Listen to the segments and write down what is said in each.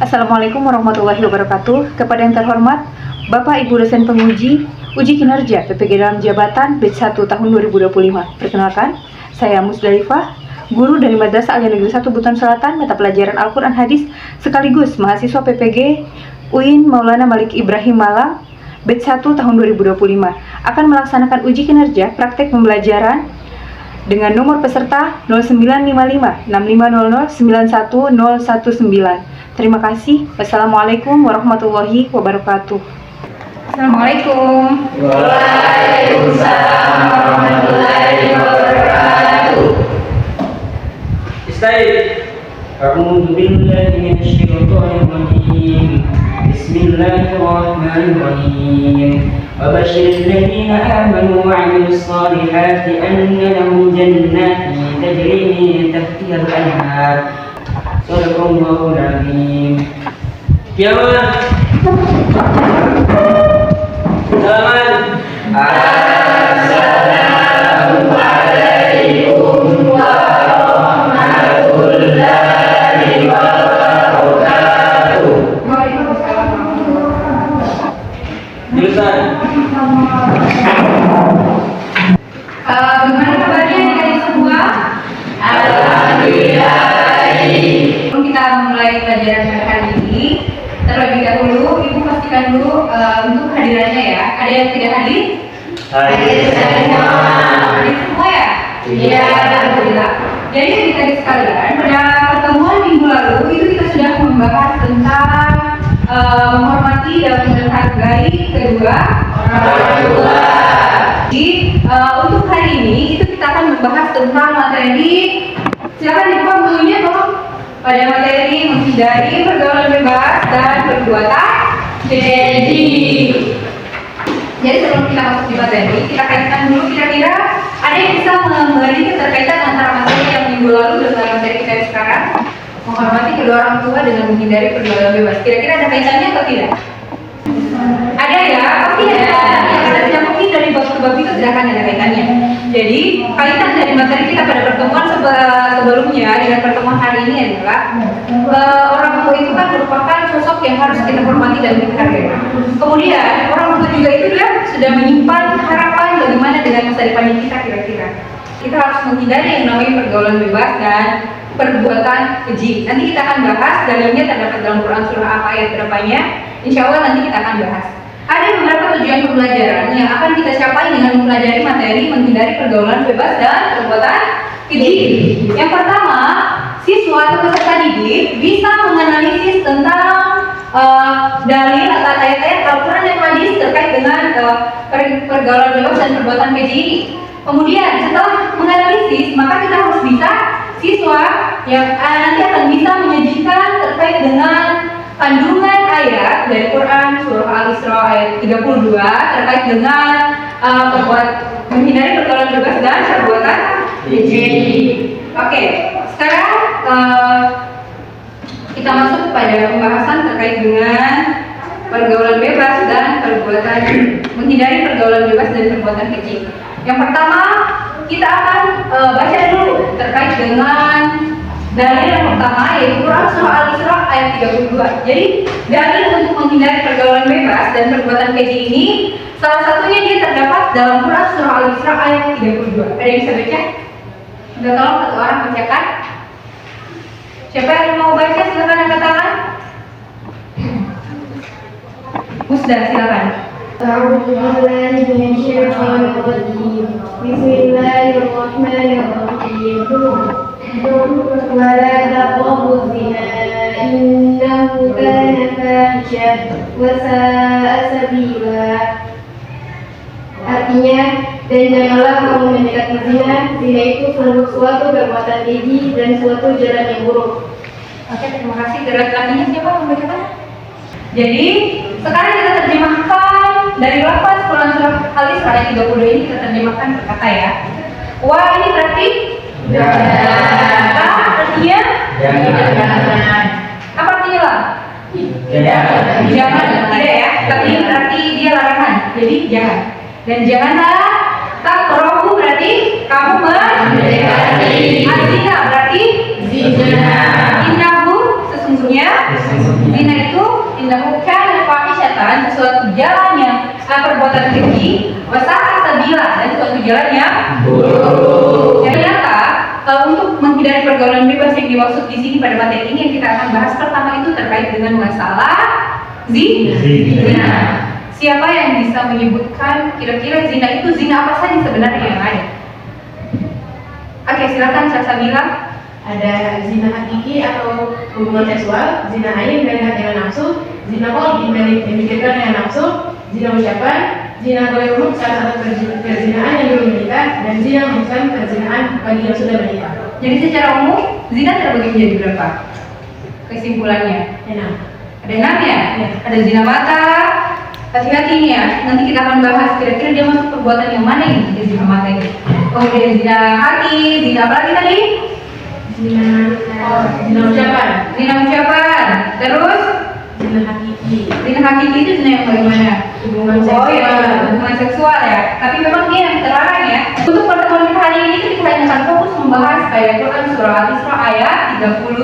Assalamualaikum warahmatullahi wabarakatuh. Kepada yang terhormat Bapak Ibu dosen penguji uji kinerja PPG dalam jabatan Batch 1 tahun 2025. Perkenalkan, saya Musdalifah, guru dari Madrasah Alia Negeri 1 Buton Selatan, mata pelajaran Al-Quran Hadis, sekaligus mahasiswa PPG UIN Maulana Malik Ibrahim Malang, Batch 1 tahun 2025, akan melaksanakan uji kinerja praktek pembelajaran dengan nomor peserta 0955 6500 91019. Terima kasih. Wassalamualaikum warahmatullahi wabarakatuh. Assalamualaikum. Waalaikumsalam warahmatullahi wabarakatuh. Istaiz. A'udzu billahi minasy syaithanir rajim. Bismillahirrahmanirrahim. Wa basyiril ladzina amanu wa 'amilus shalihati anna lahum jannatin tajri min tahtiha al-anhar. Sadaqallahul azim. Kiamat. Selamat. Assalamualaikum warahmatullahi wabarakatuh. Jurusan. Gimana kabarnya kalian semua? Alhamdulillah. Sebelum kita mulai pelajaran hari ini, terlebih dahulu Ibu pastikan dulu untuk hadirannya ya. Ada yang tidak hadir? Hadir semua. Hadir semua ya? Iya. Alhamdulillah. Jadi adik-adik sekalian, pada pertemuan minggu lalu itu kita sudah membahas tentang menghormati dan menghargai kedua orang tua. Jadi untuk hari ini itu kita akan membahas tentang materi. Silakan dibuka bukunya tolong. Pada materi menghindari pergaulan bebas dan perbuatan keji. Jadi sebelum kita masuk di materi, kita kaitkan dulu kira-kira ada yang bisa memberi keterkaitan antara materi yang minggu lalu dengan materi kita sekarang, menghormati kedua orang tua dengan menghindari pergaulan bebas. Kira-kira ada kaitannya atau tidak? Ada ya, pasti ada. Karena tidak mungkin dari bab ke bab itu tidak akan ada kaitannya. Jadi kaitan dari materi kita pada pertemuan sebelumnya dengan pertemuan hari ini adalah orang tua itu kan merupakan sosok yang harus kita hormati dan kita hargai. Kemudian orang tua juga itu dia sudah menyimpan harapan bagaimana dengan masa depan kita kira-kira. Kita harus menghindari yang namanya pergaulan bebas dan perbuatan keji. Nanti kita akan bahas dalilnya terdapat dalam Quran surah apa ayat berapanya. Insya Allah nanti kita akan bahas. Ada beberapa tujuan pembelajaran yang akan kita capai dengan mempelajari materi menghindari pergaulan bebas dan perbuatan keji. Yang pertama, siswa atau peserta didik bisa menganalisis tentang dalil atau ayat-ayat Al-Quran dan Hadis terkait dengan pergaulan bebas dan perbuatan keji. Kemudian setelah menganalisis, maka kita harus bisa siswa yang nanti akan bisa menyajikan terkait dengan kandungan ayat dari Quran surah Al-Isra ayat 32 terkait dengan menghindari pergaulan bebas dan perbuatan keji. Oke, sekarang kita masuk pada pembahasan terkait dengan pergaulan bebas dan perbuatan menghindari pergaulan bebas dan perbuatan keji. Yang pertama, kita akan baca dulu terkait dengan dalil yang pertama yaitu Quran surah Al-Isra ayat 32. Jadi dalil untuk menghindari pergaulan bebas dan perbuatan keji ini salah satunya dia terdapat dalam Quran surah Al-Isra ayat 32. Ada yang bisa baca? Sudah tolong satu orang bacakan. Siapa yang mau baca silakan angkat tangan. Musda silakan. أعوذ بالله من الشيطان الرجيم بسم الله الرحمن الرحيم ولا تقربوا الزنا إنه كان فاحشة وساء سبيلا. Artinya, dan janganlah kamu mendekati zina. Zina itu sungguh suatu perbuatan keji dan suatu jalan yang buruk. Oke, terima kasih. Laki-lakinya siapa membacakan? Jadi sekarang kita terjemahkan dari lafaz Quran surah Al-Isra ayat 32 ini kita terjemahkan berkata ya. Wah, ini berarti jangan. Artinya jangan. Apa artinya lah? Jangan, tidak ya. Tapi berarti dia larangan. Jadi jangan. Dan janganlah takrohu berarti kamu mendekati. Azina berarti zina. Innahu sesungguhnya zina innahu kana fahishatan, sesuatu jalan yang perbuatan keji, wasa'a sabila, dan suatu jalan yang buruk. Ternyata untuk menghindari pergaulan bebas yang dimaksud di sini pada materi ini yang kita akan bahas pertama itu terkait dengan masalah zina. Siapa yang bisa menyebutkan kira-kira zina itu zina apa saja sebenarnya yang ada? Oke, silakan Salsabila. Ada zina hakiki atau hubungan seksual, zina ain melihat dengan nafsu, zina qalbi memikirkan dengan nafsu, zina ucapan, zina ghairul salah satu perzinaan yang belum menikah, dan zina bukan perzinaan bagi yang sudah menikah. Jadi secara umum zina terbagi menjadi berapa? Kesimpulannya ada 6 ya? Ada zina mata. Hati-hati nih ya, nanti kita akan bahas kira-kira dia masuk perbuatan yang mana ini di zina mata ini. Kemudian zina hati, zina apa lagi tadi? Zina ucapan, terus zina hakiki. zina hakiki itu zina yang bagaimana? Hubungan Hubungan seksual ya. Tapi memang dia yang terlarang ya. Untuk pertemuan kita hari ini kita hanya akan fokus membahas ayat Quran surah Al-Isra ayat 32.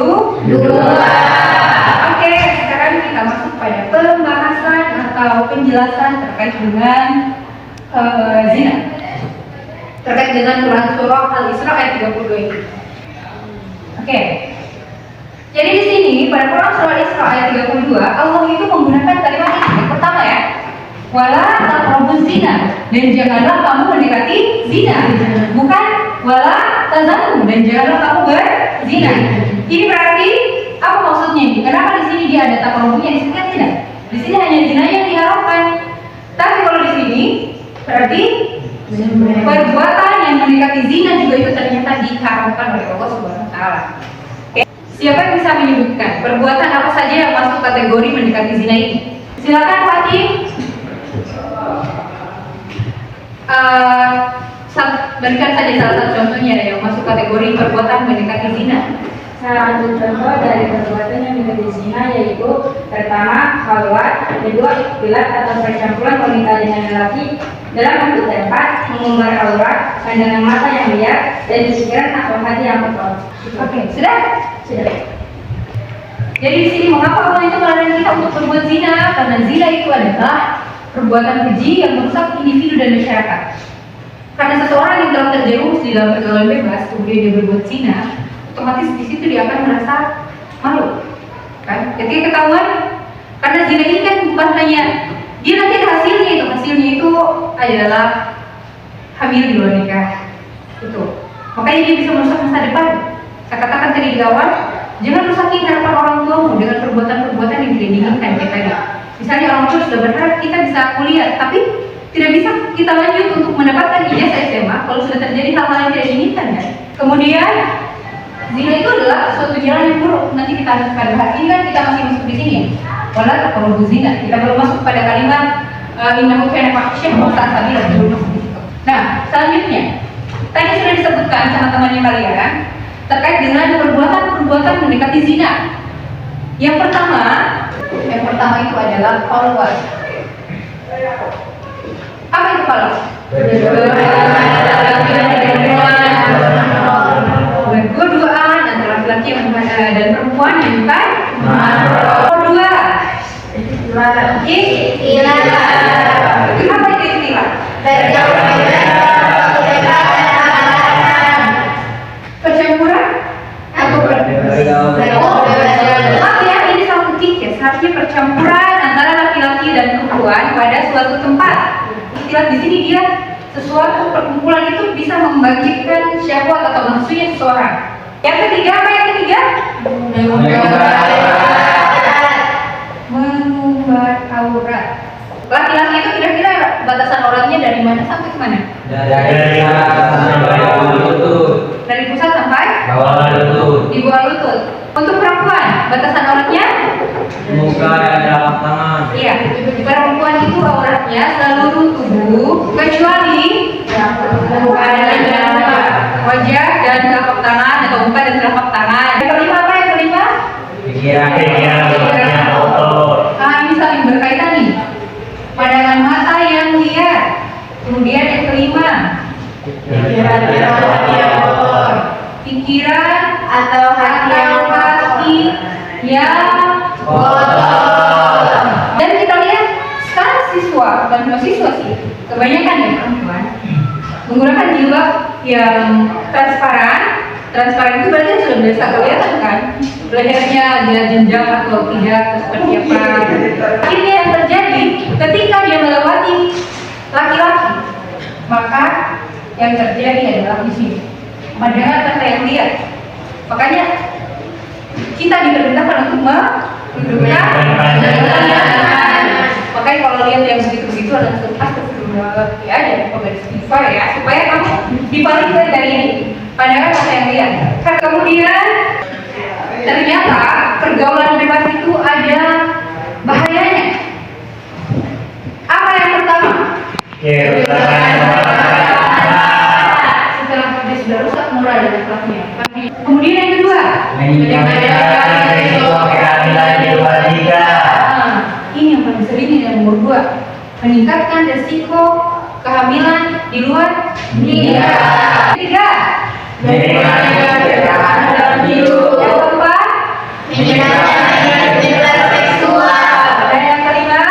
Oke, sekarang kita masuk pada pembahasan atau penjelasan terkait dengan zina. Terkait dengan Quran surah Al-Isra ayat 32 ini. Oke. Jadi di sini pada Quran surah Al-Isra ayat 32 Allah itu menggunakan kalimat ini. Yang pertama ya, wala taqrabuz zina, dan janganlah kamu mendekati zina. Bukan wala tazanu, dan janganlah kamu berzina. Ini berarti apa maksudnya ini? Kenapa di sini dia ada taqrabnya, di sini kan tidak? Di sini hanya zina yang diharapkan. Tapi kalau di sini berarti perbuatan yang mendekati zina juga itu ternyata diharamkan oleh Allah Subhanahu wa taala. Siapa yang bisa menyebutkan perbuatan apa saja yang masuk kategori mendekati zina ini? Silakan Fatih. Berikan saja salah satu contohnya yang masuk kategori perbuatan mendekati zina. Salah satu contoh dari perbuatan yang mendekati zina yaitu pertama khalwat, kedua ikhtilat atau percampuran wanita dengan lelaki dalam satu tempat, mengumbar aurat, pandangan mata yang liar, dan pikiran atau hati yang kotor. Oke, sudah? Jadi di sini mengapa Allah itu melarang kita untuk berbuat zina? Karena zina itu adalah perbuatan keji yang merusak individu dan masyarakat. Karena seseorang yang telah terjerumus di dalam pergaulan bebas, kemudian dia berbuat zina, otomatis di situ dia akan merasa malu, kan? Ketika ketahuan, karena zina ini kan bukan hanya dia nanti ada hasilnya itu adalah hamil di luar nikah, itu. Makanya dia bisa merusak masa depan. Saya katakan tadi di awal, jangan rusaki harapan orang tuamu dengan perbuatan-perbuatan yang tidak diinginkan kayak tadi. Misalnya orang tua sudah berharap kita bisa kuliah, tapi tidak bisa kita lanjut untuk mendapatkan ijazah SMA kalau sudah terjadi hal-hal yang tidak diinginkan kan. Kemudian zina itu adalah suatu jalan yang buruk. Nanti kita akan bahas ini kan kita masih masuk di sini. Wala taqrabuz zina. Kita belum masuk pada kalimat innahu kana fahisyah wa sa'a sabila belum masuk di situ. Nah, selanjutnya tadi sudah disebutkan sama temannya kalian terkait dengan perbuatan mendekati zina. Yang pertama itu adalah khalwat. Apa itu khalwat? Berduaan antara laki-laki dan perempuan yang bukan kedua. Istilah. Apa itu istilah? Percampuran atau ya, ini salah satu ya, seharusnya percampuran antara laki-laki dan perempuan pada suatu tempat. Istilah di sini dia sesuatu perkumpulan itu bisa membangkitkan syahwat atau nafsunya seseorang. Yang ketiga apa yang ketiga? Mengumbar aurat. Laki-laki itu kira-kira batasan auratnya dari mana sampai ke mana? Dari pusat sampai bawah lutut. di bawah lutut. Untuk perempuan, batasan auratnya? Muka dan telapak tangan. Iya, perempuan itu auratnya seluruh tubuh kecuali wajah dan telapak tangan atau muka dan telapak tangan. Yang kelima apa yang kelima? Pikiran kotor. Ini saling berkaitan nih. Pandangan mata yang liar. Kemudian yang kelima, pikiran atau hati yang kotor. siswa dan mahasiswa sih, kebanyakan ya perempuan, menggunakan jilbab yang transparan. Transparan itu berarti sudah biasa kelihatan kan belajarnya ada jenjang atau tidak seperti apa. Ini yang terjadi ketika dia melewati laki-laki, maka yang terjadi adalah di sini pandangan mata yang lihat. Makanya kita diperintahkan untuk mendudukkan pandangan. Makanya kalau lihat yang begitu-begitu langsung astagfirullah ya, ada penggaris istighfar ya, supaya kamu dibalikan dari ini pandangan mata yang lihat. Kemudian ternyata pergaulan bebas itu ada bahayanya. Apa yang pertama? Setelah dia sudah rusak moral dan akhlaknya. Kemudian yang kedua, ini yang paling sering, yang nomor 2, meningkatkan resiko kehamilan di luar nikah. Ketiga, yang keempat, seksual. Dan yang kelima,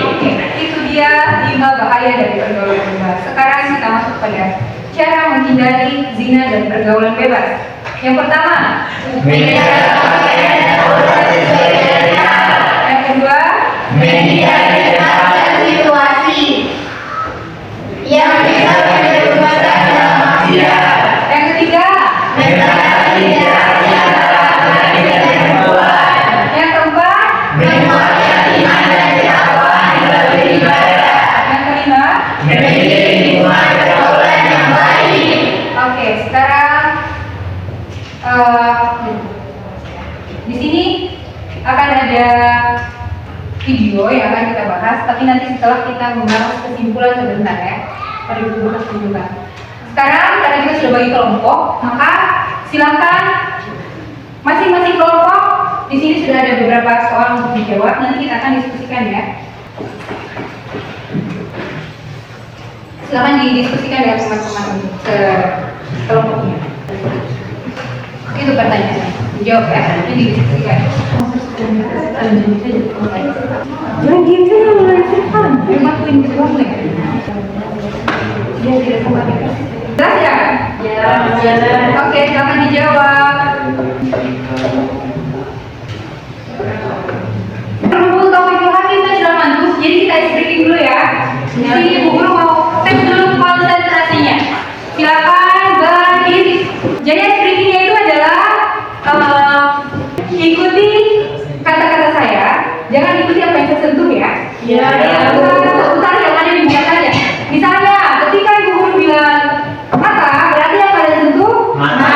oke, itu dia 5 bahaya dari pergaulan bebas. Sekarang kita masuk pada cara menghindari zina dan pergaulan bebas. Yang pertama, yang kedua, situasi yang bisa menyebabkan maksiat. yang ketiga, yang keempat, menguatkan iman dan ketakwaan dalam beribadah, yang kelima. menjadi lingkungan pergaulan yang baik. Oke, sekarang di sini akan ada video yang akan kita bahas, tapi nanti setelah kita membahas kesimpulan sebentar ya. Pada dulu kesimpulan. Sekarang karena kita sudah bagi kelompok, maka silakan masing-masing kelompok. Di sini sudah ada beberapa soal untuk dijawab. Nanti kita akan diskusikan ya. Silakan didiskusikan dengan teman-teman kelompoknya. Itu pertanyaannya. Dijawab ya. Ini didiskusikan. Jangan gitu ya, mulai simpan. Terima kasih ya. Dia tidak sempat. Jelas ya? Jalan. Oke, silakan dijawab. Berhubung topik hakim itu sudah mantus, jadi kita breaking dulu ya. Di sini Bu Guru mau tes dulu konsentrasinya. Silakan berdiri. Jadi breakingnya itu adalah ikuti kata-kata saya. Jangan ikuti apa yang saya sentuh ya. Ya. Seputar yang ada di buku saja. Misalnya, ketika Ibu Guru bilang mata, berarti yang kalian sentuh Mata.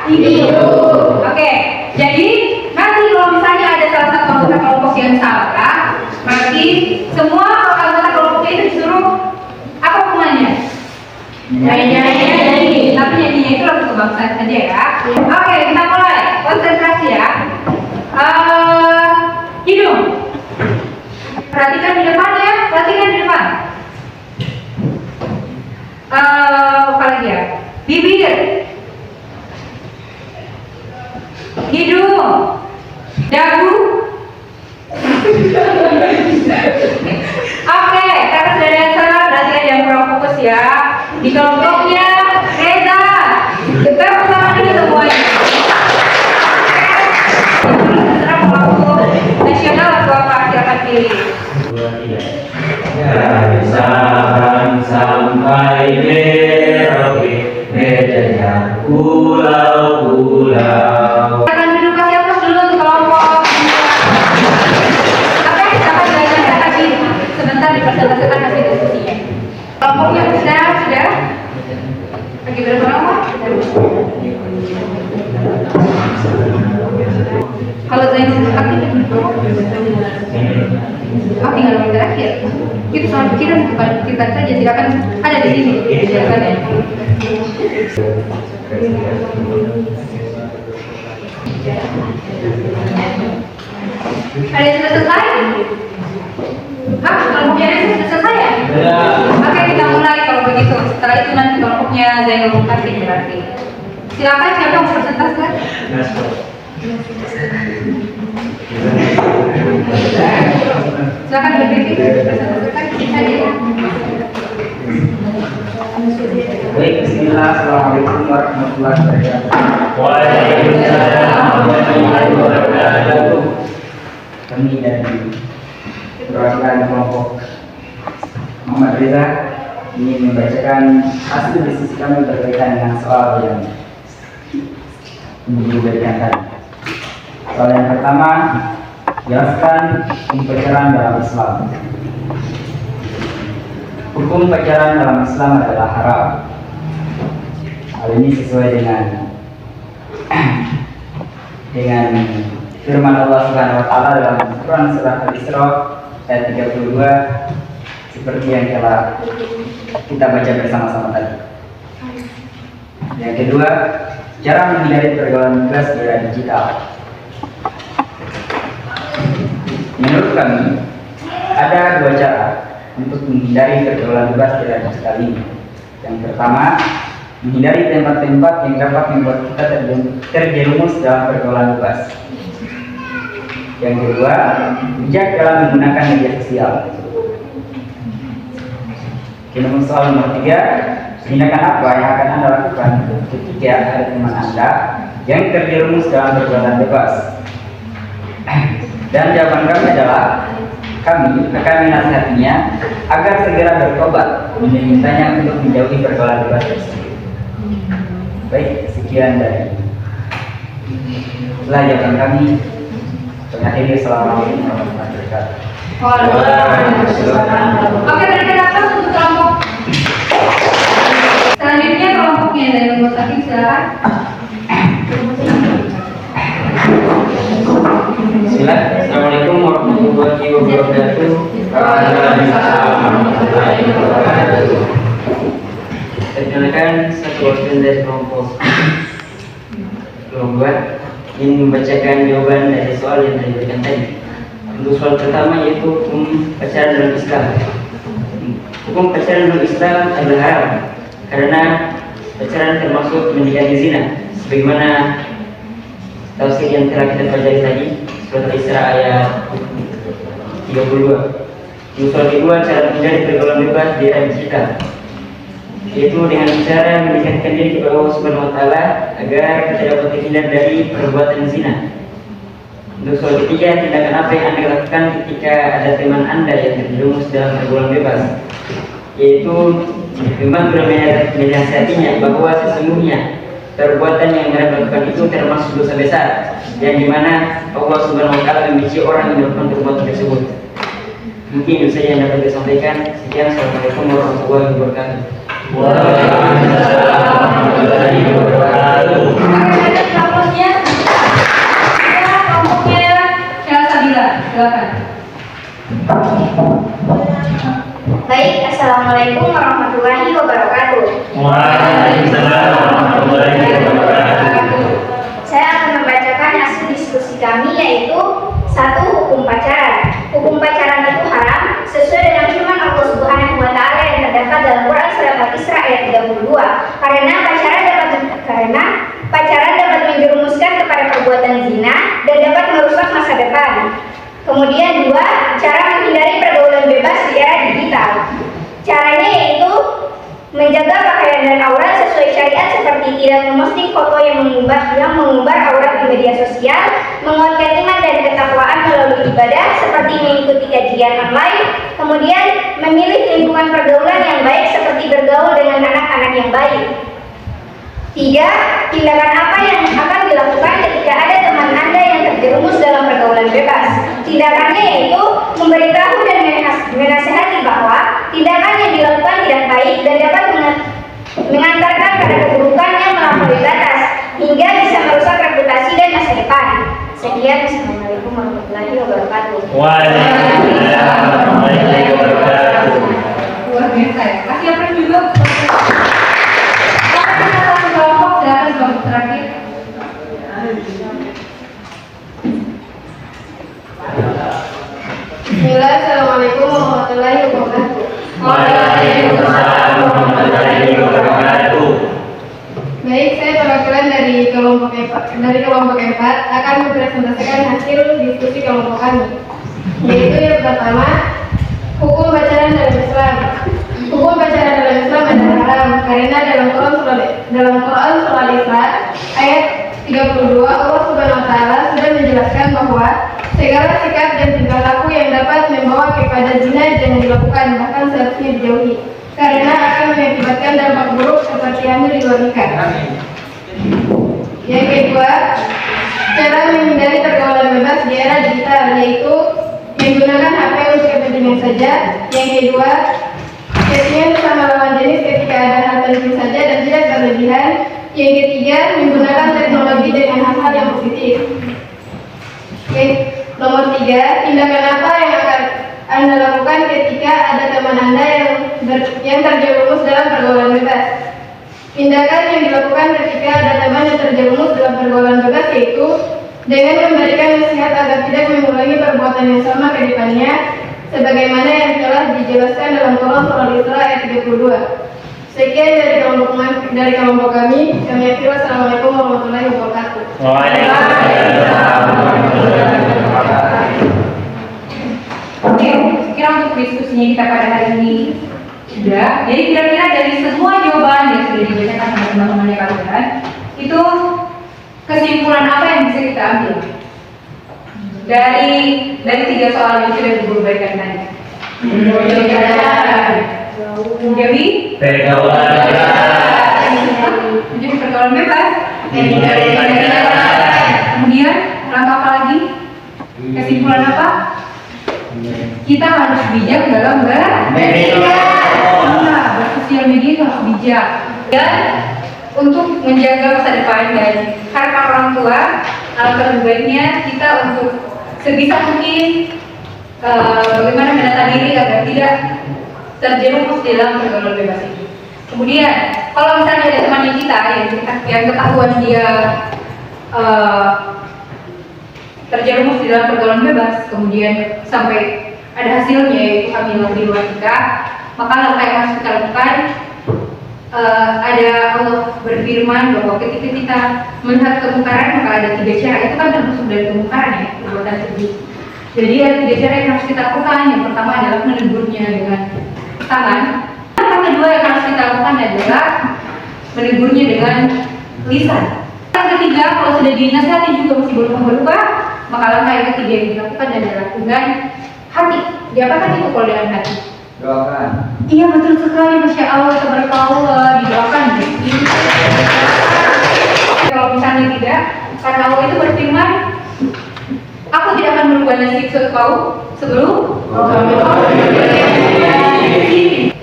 bukan Hidung. Oke, jadi nanti kalau misalnya ada salah satu anggota kelompok yang salah, berarti semua anggota kelompok itu disuruh apa hukumannya? Nyanyi. Tapi nyanyinya itu langsung kebangsaan saja ya. Oke, kita mulai. Konsentrasi ya. Hidung. Perhatikan di depan ya. Perhatikan di depan. Apa lagi ya? Bibir. Hidung. Dagu. Oke, karena sudah dasar berarti ada yang kurang fokus ya. Di kelompoknya Reza. Kita bersama dulu semuanya. Terserah kelompok nasional atau apa, silakan pilih. Jangan sampai Merauke, Medan pulau-pulau. Akan duduk kasih atas dulu untuk kelompok. Oke, silakan belajar lagi. Sebentar dipresentasikan hasil diskusinya. Kelompoknya sudah. Lagi berapa lama? Kalau saya aktif, tinggal yang terakhir. Itu soal pikiran bukan kita saja. Silakan ada di sini. Silakan ya. Ada yang sudah selesai? Hah? Kelompoknya ada yang sudah selesai ya? Oke, kita mulai kalau begitu. Setelah itu nanti kelompoknya Zainul Mukasih berarti. Silakan siapa yang presentasikan? Silakan berkritik. Baik, bismillah. Assalamualaikum warahmatullahi wabarakatuh. Waalaikumsalam warahmatullahi wabarakatuh. Kami dari perwakilan kelompok Muhammad Reza ingin membacakan hasil diskusi kami berkaitan dengan soal yang diberikan tadi. Soal yang pertama, jelaskan hukum pacaran dalam Islam. Hukum pacaran dalam Islam adalah haram. Hal ini sesuai dengan firman Allah Subhanahu wa taala dalam Quran surah Al-Isra ayat 32 seperti yang telah kita baca bersama-sama tadi. Yang kedua, cara menghindari pergaulan bebas di era digital. Menurut kami, ada dua cara untuk menghindari pergaulan bebas di era digital ini. Yang pertama, menghindari tempat-tempat yang dapat membuat kita terjerumus dalam pergaulan bebas. Yang kedua, bijak dalam menggunakan media sosial. Kemudian soal nomor 3, tindakan apa yang akan Anda lakukan ketika ada teman Anda yang terjerumus dalam pergaulan bebas? Dan jawaban kami adalah kami akan menasihatinya agar segera bertobat dan memintanya untuk menjauhi pergaulan bebas tersebut. Baik, sekian dari jawaban kami. Mengakhiri, assalamualaikum warahmatullahi wabarakatuh. Oke, terima kasih untuk kelompok. Selanjutnya kelompoknya dari nomor 1, silakan. Bismillah. Assalamualaikum warahmatullahi wabarakatuh. Waalaikumsalam warahmatullahi wabarakatuh. Perkenalkan, satu wakil dari kelompok 2 ingin membacakan jawaban dari soal yang saya berikan tadi. Untuk soal pertama yaitu hukum pacaran dalam Islam. Hukum pacaran dalam Islam adalah haram karena pacaran termasuk mendekati zina, sebagaimana tafsir yang telah kita pelajari tadi, surat Al-Isra ayat 32. Untuk soal kedua, cara menghindari pergaulan bebas di era digital, yaitu dengan cara mendekatkan diri kepada Allah Subhanahu wa taala agar kita dapat terhindar dari perbuatan zina. Untuk soal ketiga, tindakan apa yang Anda lakukan ketika ada teman Anda yang terjerumus dalam pergaulan bebas, yaitu membantu dan menasihatinya bahwa sesungguhnya perbuatan yang mereka lakukan itu termasuk dosa besar, yang dimana Allah Subhanahu wa taala membenci orang yang melakukan perbuatan tersebut. Mungkin itu saja yang dapat saya sampaikan. Sekian, assalamualaikum warahmatullahi wabarakatuh. Waalaikumsalam warahmatullahi wabarakatuh. Kelompoknya, Syara Sabila, silakan. Baik, assalamualaikum warahmatullahi wabarakatuh. Waalaikumsalam warahmatullahi wabarakatuh. Saya akan membacakan hasil diskusi kami, yaitu 1. Hukum pacaran. Hukum pacaran itu haram sesuai dengan firman Allah Subhanahu wa taala yang terdapat dalam Quran surat Al-Isra ayat 32. Karena pacaran dapat menjerumuskan kepada perbuatan zina dan dapat merusak masa depan. Kemudian 2, cara menghindari pergaulan bebas di era digital. Caranya yaitu menjaga pakaian dan aurat sesuai syariat, seperti tidak memposting foto yang mengumbar aurat di media sosial, menguatkan iman dan ketakwaan melalui ibadah seperti mengikuti kajian online, kemudian memilih lingkungan pergaulan yang baik seperti bergaul dengan anak-anak yang baik. 3, tindakan apa yang akan dilakukan ketika ada teman Anda yang terjerumus dalam pergaulan bebas. Tindakannya yaitu memberitahu dan menasihati bahwa tindakan yang dilakukan tidak baik dan dapat mengantarkan pada keburukan yang melampaui batas hingga bisa merusak reputasi dan masa depan. Sekian, assalamualaikum warahmatullahi wabarakatuh. Waalaikumsalam warahmatullahi wabarakatuh. Luar biasa ya. Kasih apa juga. Satu kelompok, silakan kelompok terakhir. Bismillah, assalamualaikum warahmatullahi wabarakatuh. Waalaikumsalam warahmatullahi wabarakatuh. Baik, saya perwakilan dari kelompok yang kelompok 4 akan mempresentasikan hasil diskusi kelompok kami, yaitu yang pertama, hukum pacaran dalam Islam. Hukum pacaran dalam Islam adalah haram karena dalam Quran surah Al-Isra ayat 32 Allah Subhanahu wa taala sudah menjelaskan bahwa segala sikap dan tingkah laku yang dapat membawa kepada zina jangan dilakukan, bahkan seharusnya dijauhi karena akan mengakibatkan dampak buruk seperti hamil di luar nikah. Yang kedua, cara menghindari pergaulan bebas di era digital, yaitu menggunakan HP untuk kepentingan saja. Yang kedua, chattingan bersama lawan jenis ketika ada hal penting saja dan tidak berlebihan. Yang ketiga, menggunakan teknologi dengan hal-hal yang positif. Nomor 3, tindakan apa yang akan Anda lakukan ketika ada teman Anda yang terjerumus dalam pergaulan bebas? Tindakan yang dilakukan ketika ada teman yang terjerumus dalam pergaulan bebas yaitu dengan memberikan nasihat agar tidak mengulangi perbuatan yang sama ke depannya, sebagaimana yang telah dijelaskan dalam Quran surah Al-Isra ayat 32. Sekian dari kelompok kami. Kami akhiri. Wassalamualaikum warahmatullahi wabarakatuh. Waalaikumsalam warahmatullahi wabarakatuh. Oke, kira untuk diskusinya kita pada hari ini sudah. Jadi kira-kira dari semua jawaban yang sudah dibacakan sama teman-temannya kalian, itu kesimpulan apa yang bisa kita ambil dari 3 soal yang sudah dibubarkan tadi? Menjauhi Pergaulan bebas. menjauhi pergaulan bebas. Menghindari pacaran. Kemudian langkah apa lagi? Kesimpulan apa? Kita harus bijak dalam bersosial media itu harus bijak. Dan untuk menjaga masa depan dan harapan orang tua, alangkah lebih baiknya kita untuk sebisa mungkin bagaimana menata diri agar tidak terjerumus dalam pergaulan bebas ini. Kemudian, kalau misalnya ada teman kita yang ketahuan dia terjerumus di dalam pergaulan bebas, kemudian sampai ada hasilnya yaitu hamil di luar nikah, maka langkah yang harus kita lakukan, ada Allah berfirman bahwa ketika kita melihat kemungkaran maka ada 3 cara. Itu kan termasuk dari kemungkaran ya, perbuatan keji. Jadi ada 3 cara yang harus kita lakukan. Yang pertama adalah menegurnya dengan tangan. Yang kedua yang harus kita lakukan adalah menegurnya dengan lisan. Yang ketiga, kalau sudah dinasihati juga masih belum berubah, maka langkah yang ketiga yang dilakukan adalah dengan hati. Diapakan itu kalau dengan hati? Doakan. Iya betul sekali, Masya Allah, tabarakallah, didoakan. Kalau misalnya tidak, karena Allah itu berfirman, aku tidak akan merubah nasib kau sebelum.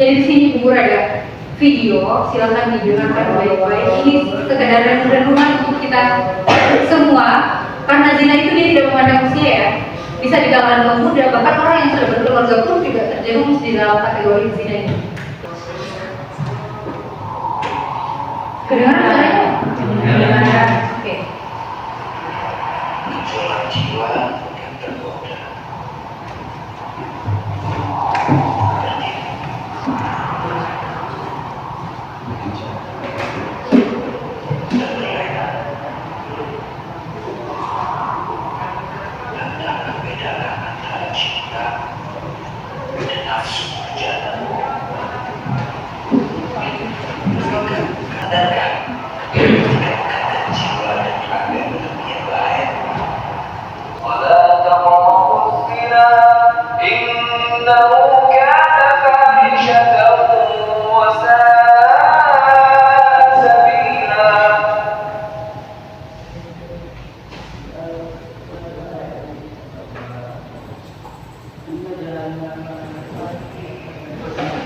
Jadi di sini kubur ada video, silakan didengarkan baik-baik. Ini sekedar renungan untuk kita semua, karena zina itu dia tidak memandang usia ya. Bisa di kalangan kaum muda, bahkan orang yang sudah berkeluarga pun juga terjerumus di dalam kategori zina ini. Kedengaran suaranya? Kedengaran. Oke. Jiwa yang tergoda.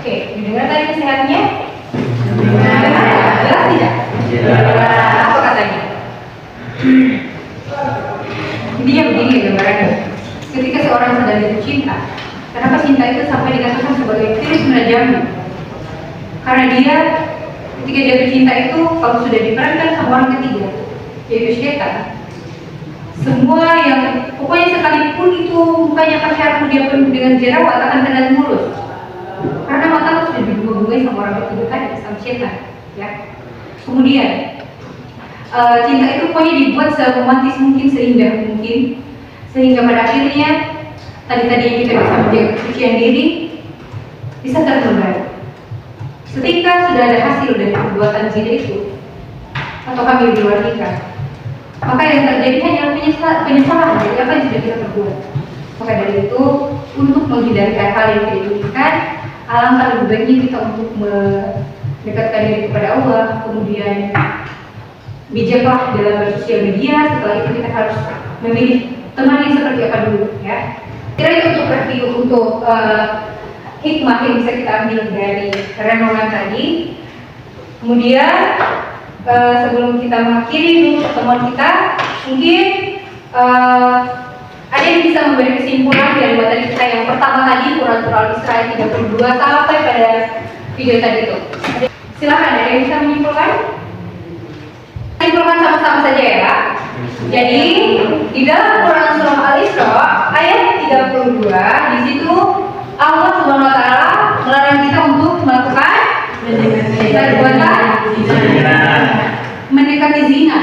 Oke, didengar tadi nasihatnya? Jelas tidak? Apa katanya? Intinya begini gambarannya. Ketika seorang sedang jatuh cinta, kenapa cinta itu sampai dikatakan sebagai virus menajamnya? Karena dia ketika jatuh cinta itu kalau sudah diperankan sama orang ketiga, yaitu syaitan, semua yang pokoknya sekalipun itu mukanya pacarmu dia penuh dengan jerawat akan terlihat mulus. Karena mata sudah dibunga-bungai sama orang ketiga tadi, sama syaitan, ya. Kemudian cinta itu pokoknya dibuat seromantis mungkin, seindah mungkin, sehingga pada akhirnya tadi yang kita bisa menjaga kesucian diri bisa tertunda. Ketika sudah ada hasil dari perbuatan zina itu atau hamil di luar nikah, maka yang terjadi hanyalah penyesalan dari apa yang sudah kita perbuat. Maka dari itu, untuk menghindari hal yang tidak diinginkan, alangkah lebih baiknya kita untuk mendekatkan diri kepada Allah, kemudian bijaklah dalam bersosial media. Setelah itu kita harus memilih teman yang seperti apa dulu, ya. Kira itu untuk review untuk hikmah yang bisa kita ambil dari renungan tadi. Kemudian sebelum kita mengakhiri pertemuan kita, mungkin ada yang bisa memberi kesimpulan dari materi kita yang pertama tadi, Quran Israel 32 sampai pada video tadi itu. Silakan, ada yang bisa menyimpulkan? Simpulkan sama-sama saja ya. Jadi di dalam Quran surah Al-Isra ayat 32, di situ Allah Subhanahu wa taala melarang kita untuk melakukan perbuatan mendekati zina.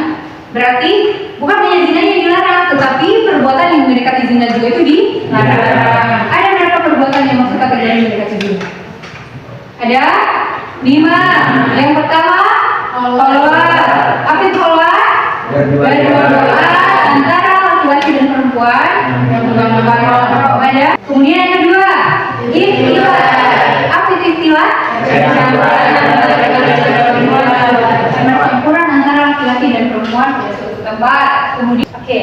Berarti bukan hanya zina yang dilarang, tetapi perbuatan yang mendekati zina juga itu dilarang. Ada berapa perbuatan yang masuk kategori mendekati zina? Ada 5. Yang pertama, khalwat. Apa itu khalwat? Berdoa antara laki-laki dan perempuan. Ada. Kemudian yang kedua, ikhtilat. Apa itu ikhtilat? Percampuran antara laki-laki dan perempuan pada suatu tempat. Kemudian, oke,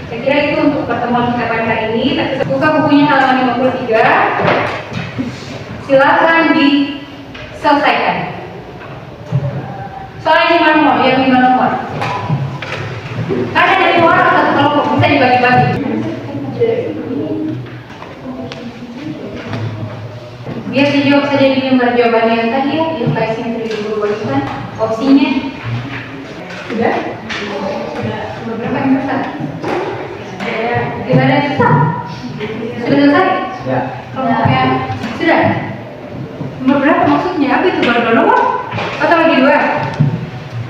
saya kira itu untuk pertemuan kita pada hari ini. Buka bukunya halaman 53. Silakan diselesaikan. Soalnya 5 nomor, yang 5 nomor. Karena dari orang satu kelompok bisa dibagi-bagi. Biar dijawab saja di lembar jawabannya yang tadi ya, yang yang tadi guru bagikan opsinya. Sudah? Beberapa yang besar? Tidak ada yang susah? Sudah selesai? Ya. Kelompoknya sudah? Nomor berapa maksudnya? Apa itu? Baru 2 nomor? Atau bagi 2?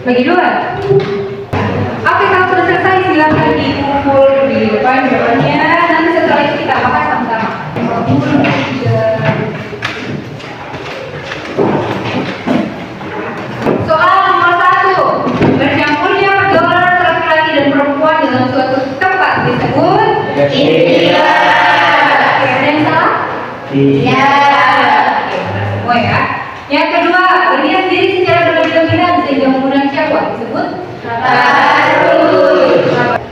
Bagi 2? Oke, kalau sudah selesai silakan dikumpul di depan jawabannya. Nanti setelah itu kita makan sama-sama. Soal nomor 1, bercampurnya pergaulan antara laki-laki dan perempuan dalam suatu tempat disebut Ikhtilat. Ada yang salah? Iya. Semua ya. Yang kedua, berhias diri secara berlebihan sehingga mengundang syahwat disebut tabarruj.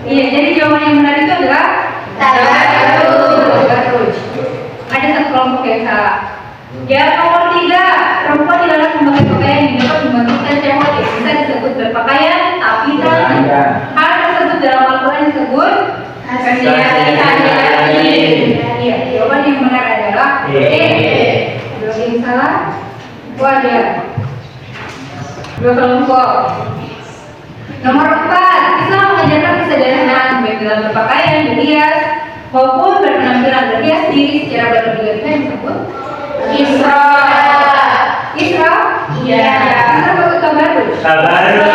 Iya, jadi jawaban yang benar itu adalah tabarruj. Ada satu kelompok yang salah. Yang nomor 3, perempuan dilarang memakai pakaian yang dapat membangkitkan syahwat yang bisa disebut berpakaian, tapi hal tersebut dalam Al-Quran disebut Iya, jawaban yang benar adalah Dua yang salah, wajar. 2 kelompok. Nomor 4, Islam mengajarkan kesederhanaan baik dalam berpakaian, berhias, maupun berpenampilan. Berhias diri secara berlebihan disebut Isra. Isra? Iya. Isra atau tabarruj? Tabarruj.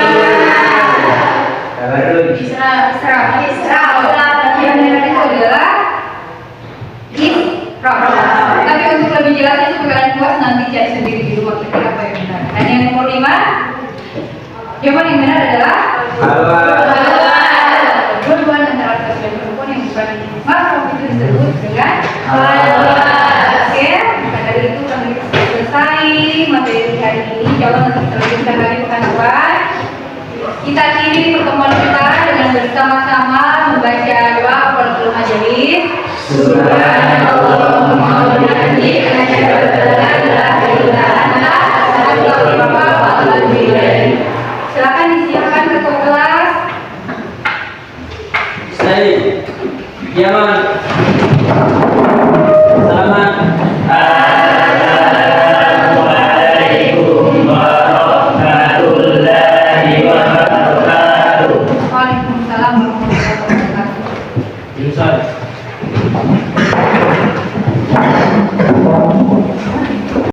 Isra. Yang benar itu adalah Isra. Tapi untuk lebih jelasnya supaya kalian puas, nanti cari sendiri di rumah kita apa yang benar. Dan yang nomor 5, jawaban yang benar adalah Berhubungan antara laki-laki dan perempuan yang bukan mahram itu disebut dengan Oke, maka dari itu kami selesai materi hari ini. Jawaban nanti kita lanjutkan lagi pekan depan. Kita akhiri pertemuan kita dengan bersama-sama membaca doa Qur'anul Majelis. Subhanallah.